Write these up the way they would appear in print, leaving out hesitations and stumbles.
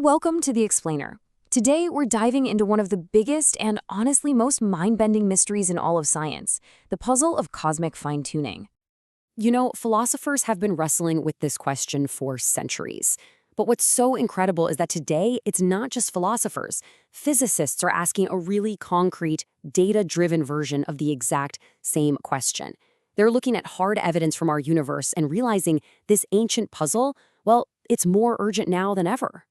Welcome to The Explainer. Today, we're diving into one of the biggest and honestly most mind-bending mysteries in all of science, the puzzle of cosmic fine-tuning. You know, philosophers have been wrestling with this question for centuries. But what's so incredible is that today, it's not just philosophers. Physicists are asking a really concrete, data-driven version of the exact same question. They're looking at hard evidence from our universe and realizing this ancient puzzle, well, it's more urgent now than ever.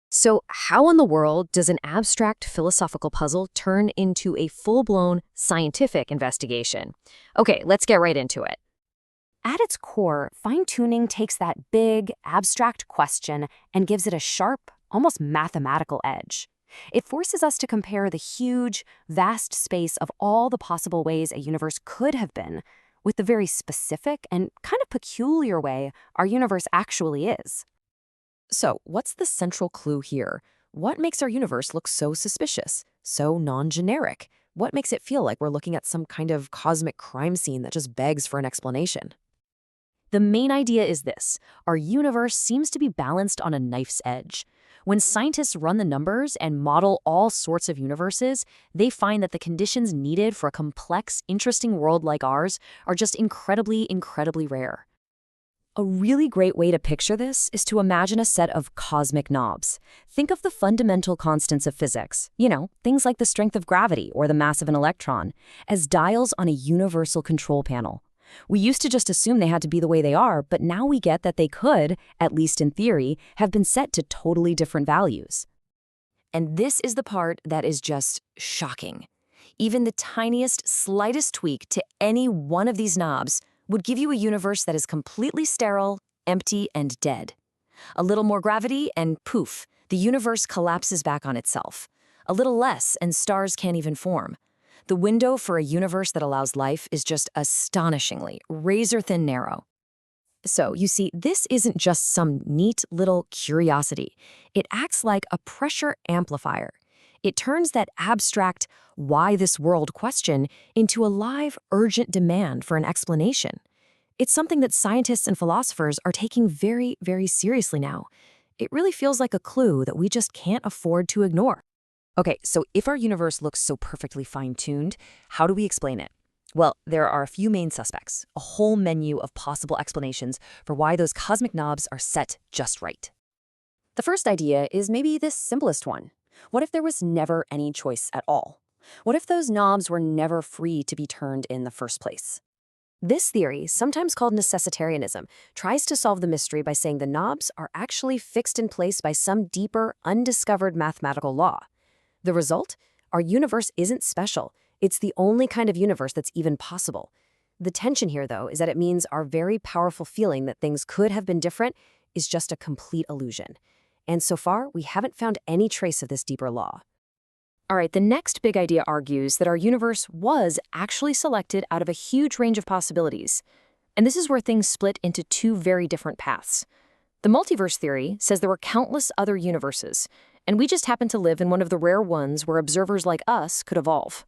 So how in the world does an abstract philosophical puzzle turn into a full-blown scientific investigation? Okay, let's get right into it. At its core, fine-tuning takes that big, abstract question and gives it a sharp, almost mathematical edge. It forces us to compare the huge, vast space of all the possible ways a universe could have been with the very specific and kind of peculiar way our universe actually is. So, what's the central clue here? What makes our universe look so suspicious, so non-generic? What makes it feel like we're looking at some kind of cosmic crime scene that just begs for an explanation? The main idea is this: our universe seems to be balanced on a knife's edge. When scientists run the numbers and model all sorts of universes, they find that the conditions needed for a complex, interesting world like ours are just incredibly rare. A really great way to picture this is to imagine a set of cosmic knobs. Think of the fundamental constants of physics, things like the strength of gravity or the mass of an electron, as dials on a universal control panel. We used to just assume they had to be the way they are, but now we get that they could, at least in theory, have been set to totally different values. And this is the part that is just shocking. Even the tiniest, slightest tweak to any one of these knobs would give you a universe that is completely sterile, empty, and dead. A little more gravity, and poof, the universe collapses back on itself. A little less, and stars can't even form. The window for a universe that allows life is just astonishingly razor-thin narrow. So, you see, this isn't just some neat little curiosity. It acts like a pressure amplifier. It turns that abstract, why this world question into a live, urgent demand for an explanation. It's something that scientists and philosophers are taking very seriously now. It really feels like a clue that we just can't afford to ignore. Okay, so if our universe looks so perfectly fine-tuned, how do we explain it? Well, there are a few main suspects, a whole menu of possible explanations for why those cosmic knobs are set just right. The first idea is maybe the simplest one. What if there was never any choice at all? What if those knobs were never free to be turned in the first place? This theory, sometimes called Necessitarianism, tries to solve the mystery by saying the knobs are actually fixed in place by some deeper, undiscovered mathematical law. The result? Our universe isn't special. It's the only kind of universe that's even possible. The tension here, though, is that it means our very powerful feeling that things could have been different is just a complete illusion. And so far, we haven't found any trace of this deeper law. All right, the next big idea argues that our universe was actually selected out of a huge range of possibilities. And this is where things split into two very different paths. The multiverse theory says there were countless other universes, and we just happen to live in one of the rare ones where observers like us could evolve.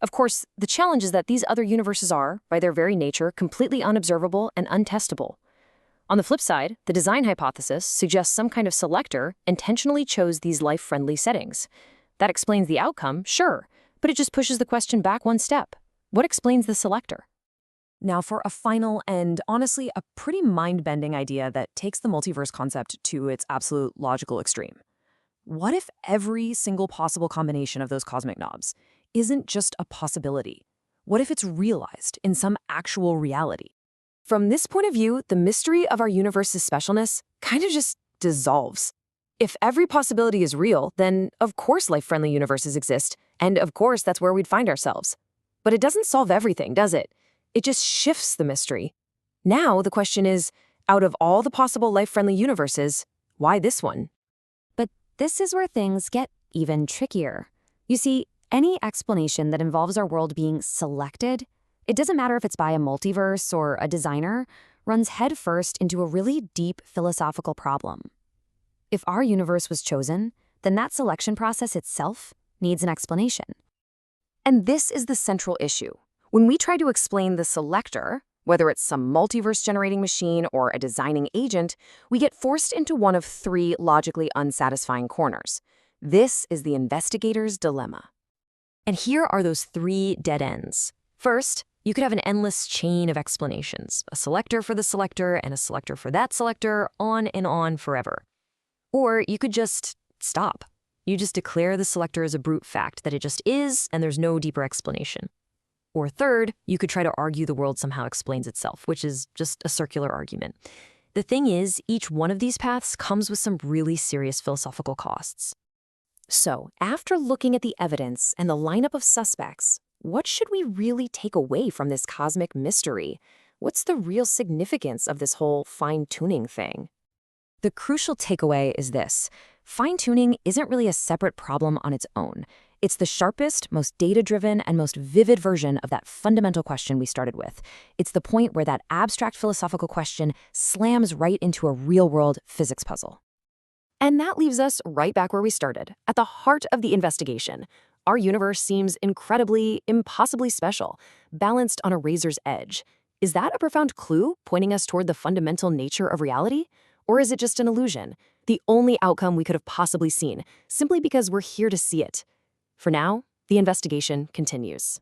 Of course, the challenge is that these other universes are, by their very nature, completely unobservable and untestable. On the flip side, the design hypothesis suggests some kind of selector intentionally chose these life-friendly settings. That explains the outcome, sure, but it just pushes the question back one step. What explains the selector? Now for a final and honestly a pretty mind-bending idea that takes the multiverse concept to its absolute logical extreme. What if every single possible combination of those cosmic knobs isn't just a possibility? What if it's realized in some actual reality? From this point of view, the mystery of our universe's specialness kind of just dissolves. If every possibility is real, then of course life-friendly universes exist, and of course that's where we'd find ourselves. But it doesn't solve everything, does it? It just shifts the mystery. Now the question is, out of all the possible life-friendly universes, why this one? But this is where things get even trickier. You see, any explanation that involves our world being selected, it doesn't matter if it's by a multiverse or a designer, runs headfirst into a really deep philosophical problem. If our universe was chosen, then that selection process itself needs an explanation. And this is the central issue. When we try to explain the selector, Whether it's some multiverse-generating machine or a designing agent, we get forced into one of three logically unsatisfying corners. This is the investigator's dilemma. And here are those three dead ends. First, you could have an endless chain of explanations, a selector for the selector and a selector for that selector, on and on forever. Or you could just stop. You just declare the selector as a brute fact, that it just is, and there's no deeper explanation. Or third, you could try to argue the world somehow explains itself, which is just a circular argument. The thing is, each one of these paths comes with some really serious philosophical costs. So, after looking at the evidence and the lineup of suspects, what should we really take away from this cosmic mystery? What's the real significance of this whole fine-tuning thing? The crucial takeaway is this: fine-tuning isn't really a separate problem on its own. It's the sharpest, most data-driven, and most vivid version of that fundamental question we started with. It's the point where that abstract philosophical question slams right into a real-world physics puzzle. And that leaves us right back where we started, at the heart of the investigation. Our universe seems incredibly, impossibly special, balanced on a razor's edge. Is that a profound clue pointing us toward the fundamental nature of reality? Or is it just an illusion, the only outcome we could have possibly seen, simply because we're here to see it? For now, the investigation continues.